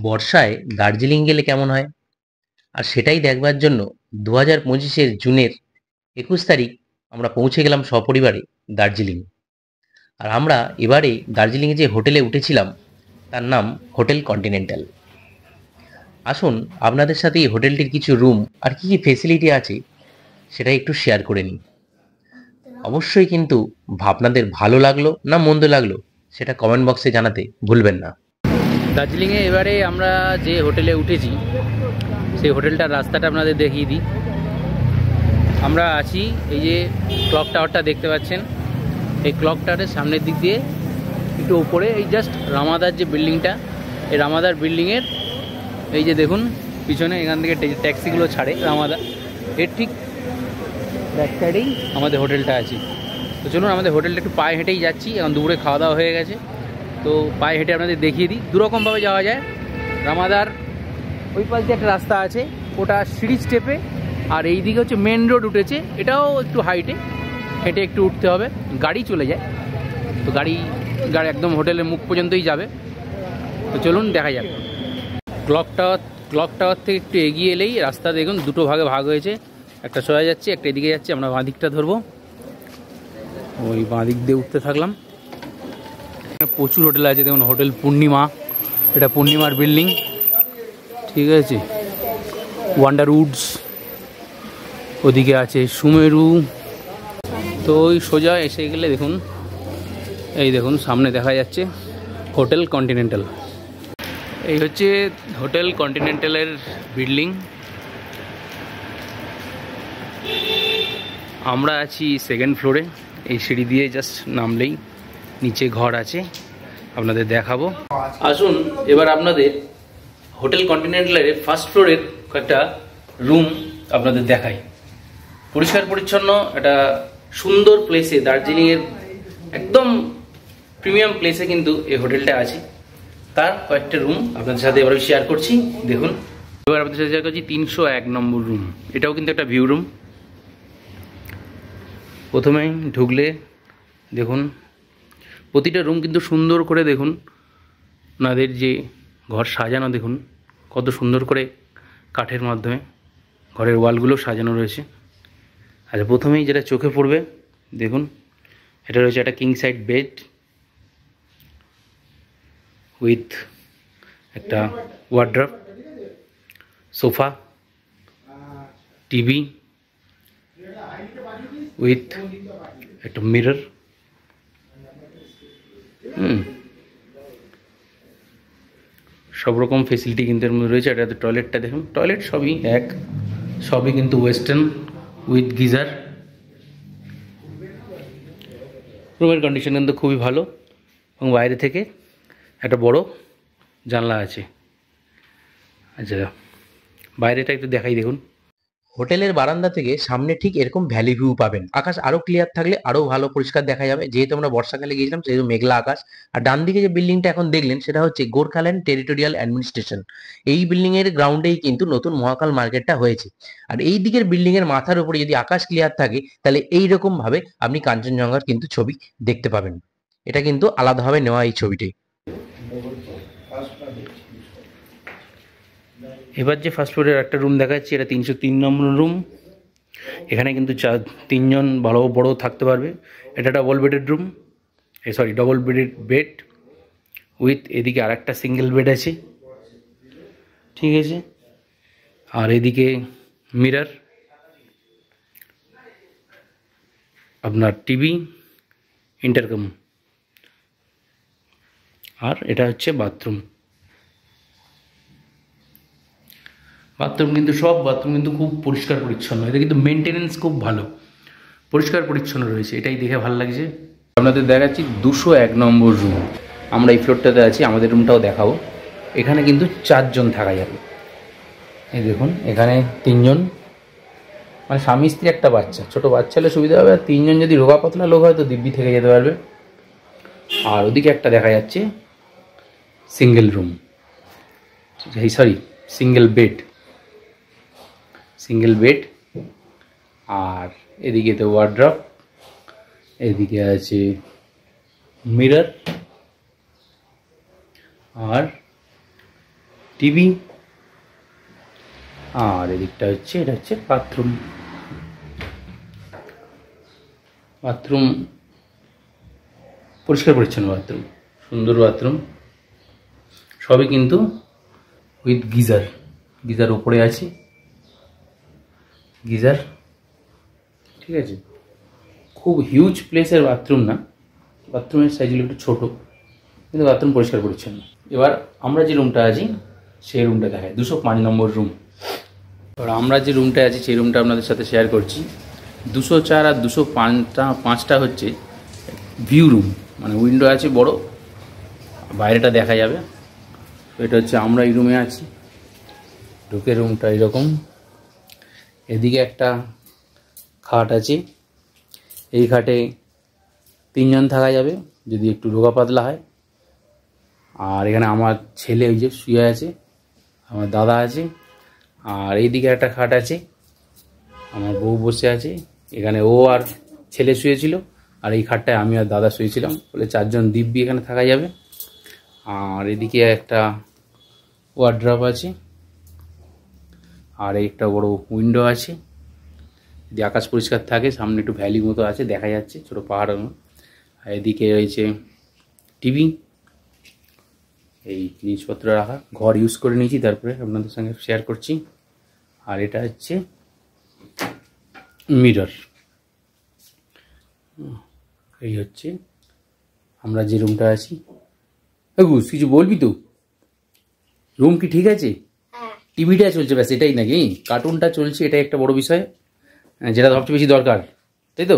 বর্ষায় দার্জিলিং গেলে কেমন হয়? আর সেটাই দেখবার জন্য 2025-এর জুনের 21 তারিখ আমরা পৌঁছে গেলাম সপরিবারে দার্জিলিং। আর আমরা এবারে দার্জিলিংয়ে যে হোটেলে উঠেছিলাম তার নাম হোটেল কন্টিনেন্টাল। আসুন আপনাদের সাথে এই হোটেলটির কিছু রুম আর কি কি ফেসিলিটি আছে সেটা একটু শেয়ার করে নিই। অবশ্যই কিন্তু আপনাদের ভালো লাগলো না মন্দ লাগলো সেটা কমেন্ট বক্সে জানাতে ভুলবেন না। দার্জিলিংয়ে এবারে আমরা যে হোটেলে উঠেছি সেই হোটেলটার রাস্তাটা আপনাদের দেখিয়ে দিই। আমরা আছি এই যে ক্লক টাওয়ারটা দেখতে পাচ্ছেন, এই ক্লক টাওয়ারের সামনের দিক দিয়ে একটু উপরে এই জাস্ট রামাদার যে বিল্ডিংটা, এই রামাদার বিল্ডিংয়ের এই যে দেখুন পিছনে এখান থেকে ট্যাক্সিগুলো ছাড়ে রামাদা, এর ঠিক ব্যাক সাইডেই আমাদের হোটেলটা আছে। তো চলুন আমাদের হোটেলটা একটু পায়ে হেঁটেই যাচ্ছি, এখন দুপুরে খাওয়া দাওয়া হয়ে গেছে তো পায়ে হেঁটে আপনাদের দেখিয়ে দিই। দুরকমভাবে যাওয়া যায়। রামাদার ওই পাশ দিয়ে একটা রাস্তা আছে, ওটা সিঁড়ি স্টেপে, আর এই দিকে হচ্ছে মেন রোড উঠেছে, এটাও একটু হাইটে, হেঁটে একটু উঠতে হবে, গাড়ি চলে যায়। তো গাড়ি একদম হোটেলের মুখ পর্যন্তই যাবে। তো চলুন দেখা যাক। ক্লক টাওয়ার থেকে একটু এগিয়ে এলেই রাস্তা দেখুন দুটো ভাগে ভাগ হয়েছে, একটা সোজা যাচ্ছে, একটা এদিকে যাচ্ছে। আমরা বাঁ দিকটা ধরবো, ওই বাঁ দিক দিয়ে উঠতে থাকলাম। প্রচুর হোটেল আছে দেখুন, হোটেল পূর্ণিমা, এটা পূর্ণিমার বিল্ডিং, ঠিক আছে। ওয়ান্ডারউডস, ওদিকে আছে সুমেরু। তো ওই সোজা এসে গেলে দেখুন, এই দেখুন সামনে দেখা যাচ্ছে হোটেল কন্টিনেন্টাল। এই হচ্ছে হোটেল কন্টিনেন্টালের বিল্ডিং। আমরা আছি সেকেন্ড ফ্লোরে, এই সিঁড়ি দিয়ে জাস্ট নামলেই নিচে ঘর আছে, আপনাদের দেখাবো। আসুন এবার আপনাদের হোটেল কন্টিনেন্টালের ফার্স্ট ফ্লোরের কয়েকটা রুম আপনাদের দেখাই। পরিষ্কার পরিচ্ছন্ন একটা সুন্দর প্লেসে, দার্জিলিংয়ের একদম প্রিমিয়াম প্লেসে কিন্তু এই হোটেলটা আছে। তার কয়েকটা রুম আপনাদের সাথে এবার শেয়ার করছি, দেখুন। এবার আপনাদের সাথে শেয়ার করছি 301 নম্বর রুম, এটাও কিন্তু একটা ভিউ রুম। প্রথমেই ঢুকলে দেখুন প্রতিটা রুম কিন্তু সুন্দর করে, দেখুন ওনাদের যে ঘর সাজানো, দেখুন কত সুন্দর করে কাঠের মাধ্যমে ঘরের ওয়ালগুলো সাজানো রয়েছে। আচ্ছা, প্রথমেই যেটা চোখে পড়বে দেখুন, এটা রয়েছে একটা কিং সাইড বেড উইথ একটা ওয়ার্ড্রপ, সোফা, টিভি উইথ একটা মিরর। সব রকম ফেসিলিটি কিন্তু এর মধ্যে রয়েছে। এটা টয়লেটটা দেখুন, টয়লেট সবই এক, সবই কিন্তু ওয়েস্টার্ন উইথ গিজার। রুমের কন্ডিশন কিন্তু খুবই ভালো, এবং বাইরে থেকে একটা বড় জানলা আছে। আচ্ছা, বাইরেটা একটু দেখাই, দেখুন। হোটেলের বারান্দা থেকে সামনে ঠিক এরকম ভ্যালি ভিউ পাবেন। আকাশ আরো ক্লিয়ার থাকলে আরো ভালো পরিষ্কার দেখা যাবে, যেহেতু আমরা বর্ষাকালে গিয়েছিলাম সেহেতু মেঘলা আকাশ। আর ডান দিকে যে বিল্ডিংটা এখন দেখলেন সেটা হচ্ছে গোর্খাল্যান্ড টেরিটোরিয়াল অ্যাডমিনিস্ট্রেশন। এই বিল্ডিং এর গ্রাউন্ডেই কিন্তু নতুন মহাকাল মার্কেটটা হয়েছে। আর এই দিকের বিল্ডিং এর মাথার উপরে যদি আকাশ ক্লিয়ার থাকে তাহলে এইরকম ভাবে আপনি কাঞ্চনজঙ্ঘার কিন্তু ছবি দেখতে পাবেন। এটা কিন্তু আলাদাভাবে নেওয়া এই ছবিটাই। এবার যে ফার্স্ট ফ্লোরের একটা রুম দেখাচ্ছি, এটা 303 নম্বর রুম। এখানে কিন্তু তিনজন ভালো বড় থাকতে পারবে। এটা double bedded room, double bedded bed with এদিকে আর একটা সিঙ্গেল বেড আছে, ঠিক আছে। আর এদিকে মিরর, আপনার টিভি, ইন্টারকম, আর এটা হচ্ছে বাথরুম। বাথরুম কিন্তু সব বাথরুম কিন্তু খুব পরিষ্কার পরিচ্ছন্ন, এটা কিন্তু মেনটেনেন্স খুব ভালো, পরিষ্কার পরিচ্ছন্ন রয়েছে, এটাই দেখে ভালো লাগছে। আপনাদের দেখাচ্ছি 201 নম্বর রুম। আমরা এই ফ্লোরটাতে আছি, আমাদের রুমটাও দেখাবো। এখানে কিন্তু 4 জন থাকা যাবে। এই দেখুন এখানে 3 জন, মানে স্বামী স্ত্রী একটা বাচ্চা, ছোট বাচ্চা হলে সুবিধা হবে। আর 3 জন যদি রোগা পাতলা লোক হয় তো দিব্যি থেকে যেতে পারবে। আর ওদিকে একটা দেখা যাচ্ছে সিঙ্গেল রুম, সিঙ্গেল বেড। আর এদিকে তো ওয়ার্ড্রপ, এদিকে আছে মিরর, আর টিভি, আর এদিকটা হচ্ছে এটা হচ্ছে বাথরুম। বাথরুম পরিষ্কার পরিচ্ছন্ন বাথরুম, সুন্দর বাথরুম, সবই কিন্তু উইথ গিজার। গিজার ওপরে আছে, গিজার, ঠিক আছে। খুব হিউজ প্লেসের বাথরুম না, বাথরুমের সাইজগুলো একটু ছোটো, কিন্তু বাথরুম পরিষ্কার পরিচ্ছন্ন। এবার আমরা যে রুমটা আছি সেই রুমটা দেখায়, 205 নম্বর রুম। এবার আমরা যে রুমটা আছি সেই রুমটা আপনাদের সাথে শেয়ার করছি। 204 আর 205টা হচ্ছে ভিউ রুম, মানে উইন্ডো আছে বড়, বাইরেটা দেখা যাবে। তো এটা হচ্ছে আমরা এই রুমে আছি। ঢুকে রুমটা এরকম, এদিকে একটা খাট আছে, এই খাটে 3 জন থাকা যাবে যদি একটু রোগা পাতলা হয়। আর এখানে আমার ছেলে ওই যে শুয়ে আছে, আমার দাদা আছে, আর এইদিকে একটা খাট আছে, আমার বউ বসে আছে এখানে, ও আর ছেলে শুয়েছিল, আর এই খাটটায় আমি আর দাদা শুয়েছিলাম, বলে 4 জন দিব্যি এখানে থাকা যাবে। আর এদিকে একটা ওয়ার্ড্রপ আছে, আর একটা বড় উইন্ডো আছে, যদি আকাশ পরিষ্কার থাকে, সামনে একটু ভ্যালি মতো আছে দেখা যাচ্ছে, ছোটো পাহাড়ের মতো। আর এদিকে রয়েছে টিভি, এই জিনিসপত্র রাখা, ঘর ইউজ করে নিয়েছি তারপরে আপনাদের সঙ্গে শেয়ার করছি। আর এটা হচ্ছে মিরর। এই হচ্ছে আমরা যে রুমটা আছি। কিছু বলবি তো? রুম কি ঠিক আছে? টিভিটা চলছে ব্যাস, এটাই নাকি? কার্টুনটা চলছে, এটাই একটা বড় বিষয়, যেটা সবচেয়ে বেশি দরকার, তাই তো?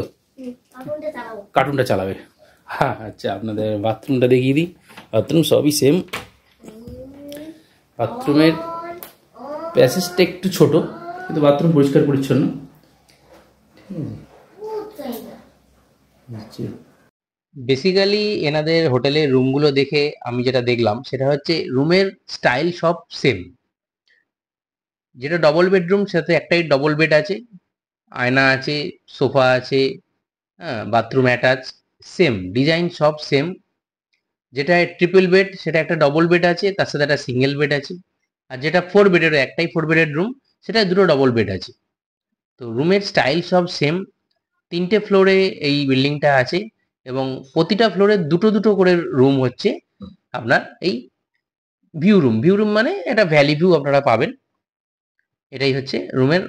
কার্টুনটা চালাবে। হ্যাঁ আচ্ছা, আপনাদের বাথরুমটা দেখিয়ে দিই। বাথরুম সবই সেম। বাথরুমের প্যাসেজটা একটু ছোট, কিন্তু বাথরুম পরিষ্কার পরিচ্ছন্ন। বেসিক্যালি এনাদের হোটেলের রুমগুলো দেখে আমি যেটা দেখলাম সেটা হচ্ছে রুমের স্টাইল সব সেম। যেটা ডবল বেডরুম সেটাতে একটাই ডবল বেড আছে, আয়না আছে, সোফা আছে, হ্যাঁ, বাথরুম অ্যাটাচ, সেম ডিজাইন সব সেম। যেটা ট্রিপল বেড সেটা একটা ডবল বেড আছে, তার সাথে একটা সিঙ্গেল বেড আছে। আর যেটা 4 বেডের, একটাই 4 বেডের রুম, সেটা দুটো ডবল বেড আছে। তো রুমের স্টাইল সব সেম। 3টে ফ্লোরে এই বিল্ডিংটা আছে, এবং প্রতিটা ফ্লোরে দুটো দুটো করে রুম হচ্ছে আপনার এই ভিউ রুম। ভিউ রুম মানে এটা ভ্যালি ভিউ আপনারা পাবেন। এটাই হচ্ছে রুমের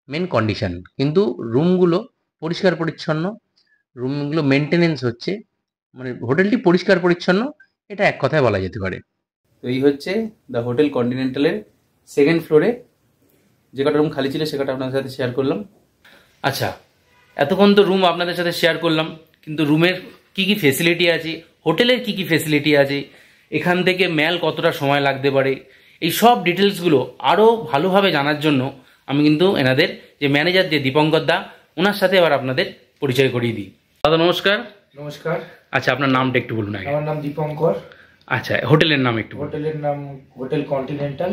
মেন কন্ডিশন। কিন্তু রুমগুলো পরিষ্কার পরিচ্ছন্ন, রুমগুলো মেনটেনেন্স হচ্ছে, মানে হোটেলটি পরিষ্কার পরিচ্ছন্ন, এটা এক কথায় বলা যেতে পারে। তো এই হচ্ছে দ্য হোটেল কন্টিনেন্টালের সেকেন্ড ফ্লোরে যে কটা রুম খালি ছিল সে কটা আপনাদের সাথে শেয়ার করলাম। আচ্ছা, এতক্ষণ তো রুম আপনাদের সাথে শেয়ার করলাম, কিন্তু রুমের কি কি ফেসিলিটি আছে, হোটেলের কি কি ফেসিলিটি আছে, এখান থেকে ম্যাল কতটা সময় লাগতে পারে, এই সব ডিটেলসগুলো আরও ভালোভাবে জানার জন্য আমি কিন্তু এনাদের যে ম্যানেজার, যে দীপঙ্কর দা, ওনার সাথে আবার আপনাদের পরিচয় করিয়ে দিই। দাদা নমস্কার। নমস্কার। আচ্ছা, আপনার নামটা একটু বলুন আগে। আমার নাম দীপঙ্কর। আচ্ছা, হোটেলের নাম একটু বলুন। হোটেলের নাম hotel continental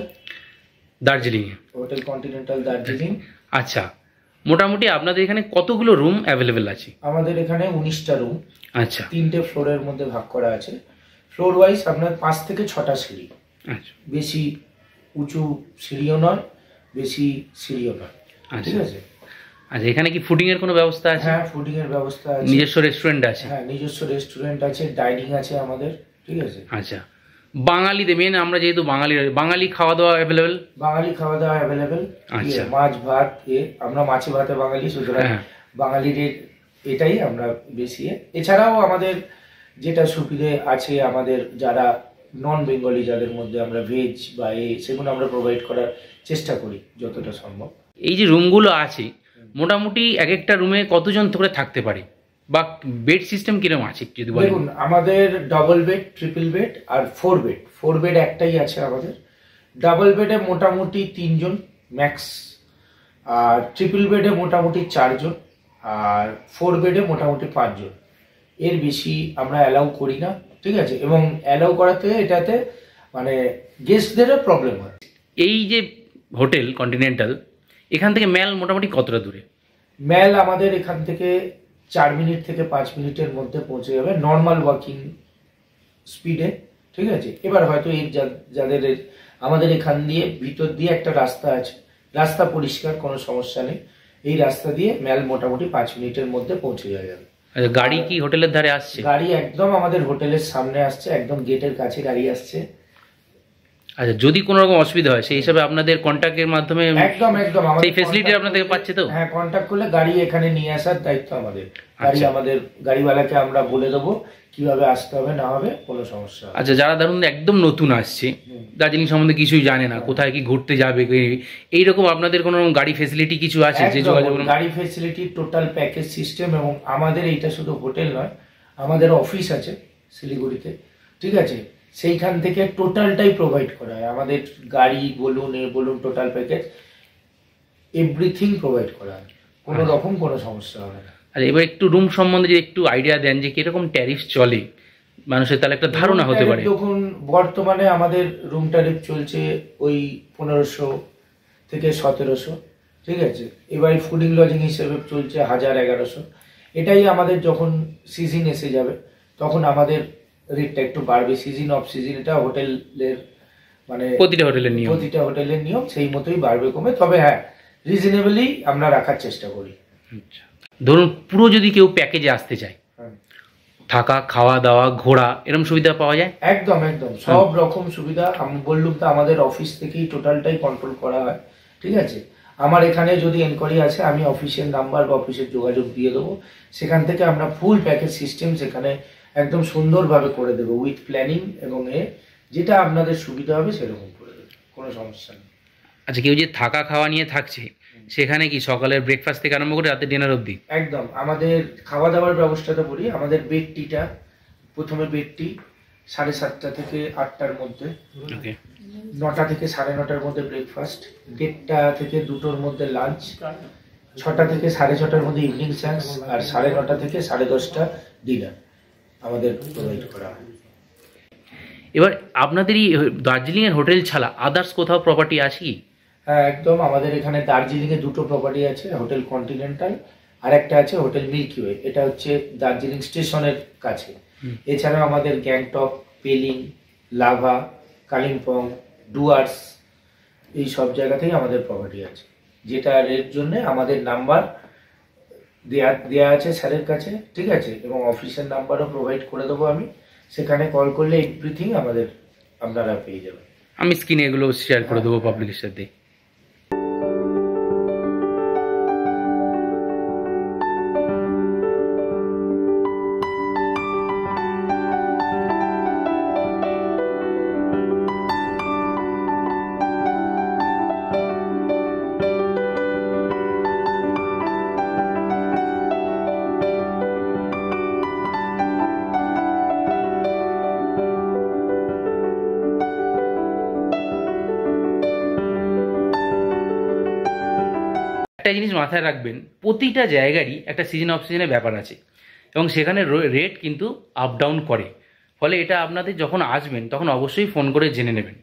Darjeeling. Hotel continental Darjeeling. আচ্ছা, মোটামুটি আপনাদের এখানে কতগুলো রুম অ্যাভেলেবেল আছে? আমাদের এখানে 19টা রুম। আচ্ছা, 3টে ফ্লোরের মধ্যে ভাগ করা আছে। ফ্লোর ওয়াইজ আপনার 5 থেকে 6টা সিঁড়ি। আচ্ছা, বেশি উঁচু সিঁড়িও নয়, বেশি সিঁড়িও নয়। ঠিক আছে। আচ্ছা, এখানে কি ফুডিং এর কোনো ব্যবস্থা আছে? হ্যাঁ, ফুডিং এর ব্যবস্থা আছে। নিজস্ব রেস্টুরেন্ট আছে? হ্যাঁ, নিজস্ব রেস্টুরেন্ট আছে, ডাইনিং আছে আমাদের। ঠিক আছে। আচ্ছা, বাঙালিদের মেন, আমরা যেহেতু বাঙালি খাওয়া দাওয়া অ্যাভেলেবেল? বাঙালি খাওয়া দাওয়া অ্যাভেলেবেল। আচ্ছা, মাছ ভাত, আমরা মাছে ভাতে বাঙালি, সুতরাং বাঙালির এটাই আমরা বেশি। এছাড়াও আমাদের যেটা সুবিধে আছে, আমাদের যারা নন বেঙ্গলি, যাদের মধ্যে আমরা ভেজ বা সেগুলো আমরা প্রোভাইড করার চেষ্টা করি যতটা সম্ভব। এই যে রুমগুলো আছে, মোটামুটি এক একটা রুমে কতজন করে থাকতে পারে, বা বেড সিস্টেম কিরকম আছে যদি বলেন? দেখুন, আমাদের ডাবল বেড, ট্রিপল বেড আর 4 বেড। 4 বেড একটাই আছে আমাদের। ডাবল বেডে মোটামুটি 3 জন ম্যাক্স, আর ট্রিপল বেডে মোটামুটি 4 জন, আর 4 বেডে মোটামুটি 5 জন। এর বেশি আমরা অ্যালাউ করি না। ঠিক আছে। এবং অ্যালাউ করাতে এটাতে মানে গেস্টদেরও প্রবলেম হয়। এই যে হোটেল কন্টিনেন্টাল, এখান থেকে ম্যাল মোটামুটি কতটা দূরে? ম্যাল আমাদের এখান থেকে 4 মিনিট থেকে 5 মিনিটের মধ্যে পৌঁছে যাবে, নর্মাল ওয়াকিং স্পিডে। ঠিক আছে। এবার হয়তো এই যাদের আমাদের এখান দিয়ে ভিতর দিয়ে একটা রাস্তা আছে, রাস্তা পরিষ্কার, কোনো সমস্যা নেই। এই রাস্তা দিয়ে ম্যাল মোটামুটি 5 মিনিটের মধ্যে পৌঁছে যাওয়া যাবে। আচ্ছা, গাড়ি কি হোটেলের ধারে আসছে? গাড়ি একদম আমাদের হোটেলের সামনে আসছে, একদম গেটের কাছে গাড়ি আসছে। আচ্ছা, যদি কোনো রকম অসুবিধা হয় সেই হিসাবে আপনাদের কন্ট্যাক্টের মাধ্যমে একদম সেই ফ্যাসিলিটি আপনাদের পাচ্ছে তো? হ্যাঁ, কন্ট্যাক্ট করলে গাড়ি এখানে নিয়ে আসার দায়িত্ব আমাদের। গাড়ি আমাদের গাড়িওয়ালাকে আমরা বলে দেবো কিভাবে আসতে হবে না হবে, কোনো সমস্যা। আচ্ছা, যারা ধরুন একদম নতুন আসছে, দার্জিলিং সম্বন্ধে কিছুই জানে না, কোথায় কি ঘুরতে যাবে, এইরকম আপনাদের কোনো গাড়ি ফেসিলিটি কিছু আছে যে যোগাযোগ? গাড়ি ফেসিলিটি টোটাল প্যাকেজ সিস্টেম, এবং আমাদের এইটা শুধু হোটেল নয়, আমাদের অফিস আছে শিলিগুড়িতে, ঠিক আছে, সেইখান থেকে টোটালটাই প্রোভাইড করা হয়। আমাদের গাড়ি বলুন, বলুন, টোটাল প্যাকেজ এভরিথিং প্রোভাইড করা হয়, কোনো রকম কোনো সমস্যা হবে না। আর এবার একটু রুম সম্বন্ধে যদি একটু আইডিয়া দেন যে কিরকম ট্যারিফ চলে, মানুষের তাহলে একটা ধারণা হতে পারে। দেখুন, বর্তমানে আমাদের রুম ট্যারিফ চলছে ওই 1500 থেকে 1700, ঠিক আছে। এবার ফুডিং লজিং হিসেবে চলছে 1000-1100। এটাই আমাদের যখন সিজন এসে যাবে তখন আমাদের রেটটা একটু বাড়বে। সিজন অফ সিজন এটা হোটেলের মানে প্রতিটা হোটেলের নিয়ম সেই মতোই বাড়বে কমে, তবে হ্যাঁ রিজনেবলি আমরা রাখার চেষ্টা করি। আচ্ছা, ধরুন পুরো যদি কেউ প্যাকেজে আসতে চায়, থাকা, খাওয়া দাওয়া, ঘোরা, এরকম সুবিধা পাওয়া যায়? একদম একদম সব রকম সুবিধা। আমি বললুম তো, আমাদের অফিস থেকেই টোটালটাই কন্ট্রোল করা হয়, ঠিক আছে। আমার এখানে যদি এনকোয়ারি আছে, আমি অফিসের নাম্বার বা অফিসের যোগাযোগ দিয়ে দেবো, সেখান থেকে আমরা ফুল প্যাকেজ সিস্টেম সেখানে একদম সুন্দরভাবে করে দেবো উইথ প্ল্যানিং, এবং যেটা আপনাদের সুবিধা হবে সেরকম করে দেবো, কোনো সমস্যা নেই। আচ্ছা, কেউ যে থাকা খাওয়া নিয়ে থাকছে, সেখানে কি সকালের ব্রেকফাস্ট থেকে আরম্ভ করে রাতে ডিনার অবধি? একদম আমাদের খাওয়া দাওয়ার ব্যবস্থাটা বলি। আমাদের বেড টিটা, প্রথমে বেড টি 7:30 থেকে 8টার মধ্যে, 9টা থেকে 9:30টার মধ্যে ব্রেকফাস্ট, 1:30 থেকে 2টোর মধ্যে লাঞ্চ, 6টা থেকে 6:30টার মধ্যে ইভিনিং স্ন্যাক্স, আর 9:30 থেকে 10:30টা ডিনার আমাদের প্রোভাইড করা হয়। এবার আপনাদের এই দার্জিলিংয়ের হোটেল ছাড়া আদার্স কোথাও প্রপার্টি আছে কি? হ্যাঁ, একদম আমাদের এখানে দার্জিলিংয়ে 2টো প্রপার্টি আছে, হোটেল কন্টিনেন্টাল আর একটা আছে হোটেল মিল্কি ওয়ে, এটা হচ্ছে দার্জিলিং স্টেশনের কাছে। এছাড়াও আমাদের গ্যাংটক, পেলিং, লাভা, কালিম্পং, ডুয়ার্স, এই সব জায়গাতেই আমাদের প্রপার্টি আছে, যেটার এর জন্য আমাদের নাম্বার দেয়া আছে স্যারের কাছে, ঠিক আছে, এবং অফিসের নাম্বারও প্রোভাইড করে দেবো আমি। সেখানে কল করলে এভরিথিং আপনারা পেয়ে যাবেন। আমি স্ক্রিনে এগুলো শেয়ার করে দেবো পাবলিকের সাথে। একটা জিনিস মাথায় রাখবেন, প্রতিটা জায়গারই একটা সিজন অফ সিজনের ব্যাপার আছে, এবং সেখানে রেট কিন্তু আপ ডাউন করে। ফলে এটা আপনাদের যখন আসবেন তখন অবশ্যই ফোন করে জেনে নেবেন।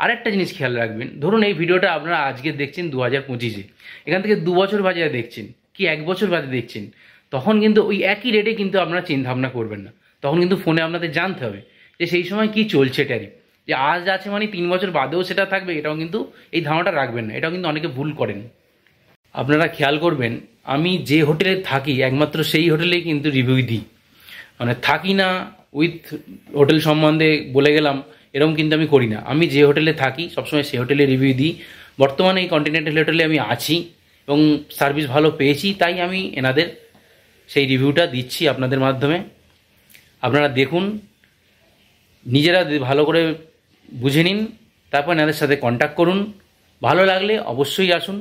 আরেকটা জিনিস খেয়াল রাখবেন, ধরুন এই ভিডিওটা আপনারা আজকে দেখছেন 2025-এ, এখান থেকে 2 বছর বাদে দেখছেন কি 1 বছর বাদে দেখছেন, তখন কিন্তু ওই একই রেটে কিন্তু আপনারা চিন্তাভাবনা করবেন না। তখন কিন্তু ফোনে আপনাদের জানতে হবে যে সেই সময় কি চলছে ট্যারিফ, যে আজ আছে মানে 3 বছর বাদেও সেটা থাকবে, এটাও কিন্তু এই ধারণাটা রাখবেন না। এটাও কিন্তু অনেকে ভুল করেন। আপনারা খেয়াল করবেন, আমি যে হোটেলে থাকি একমাত্র সেই হোটেলেই কিন্তু রিভিউ দিই, মানে থাকি না উইথ হোটেল সম্বন্ধে বলে গেলাম এরকম কিন্তু আমি করি না। আমি যে হোটেলে থাকি সবসময় সেই হোটেলে রিভিউ দিই। বর্তমানে এই কন্টিনেন্টাল হোটেলে আমি আছি এবং সার্ভিস ভালো পেয়েছি, তাই আমি এনাদের সেই রিভিউটা দিচ্ছি আপনাদের মাধ্যমে। আপনারা দেখুন, নিজেরা ভালো করে বুঝে নিন, তারপর এনাদের সাথে কন্ট্যাক্ট করুন। ভালো লাগলে অবশ্যই আসুন।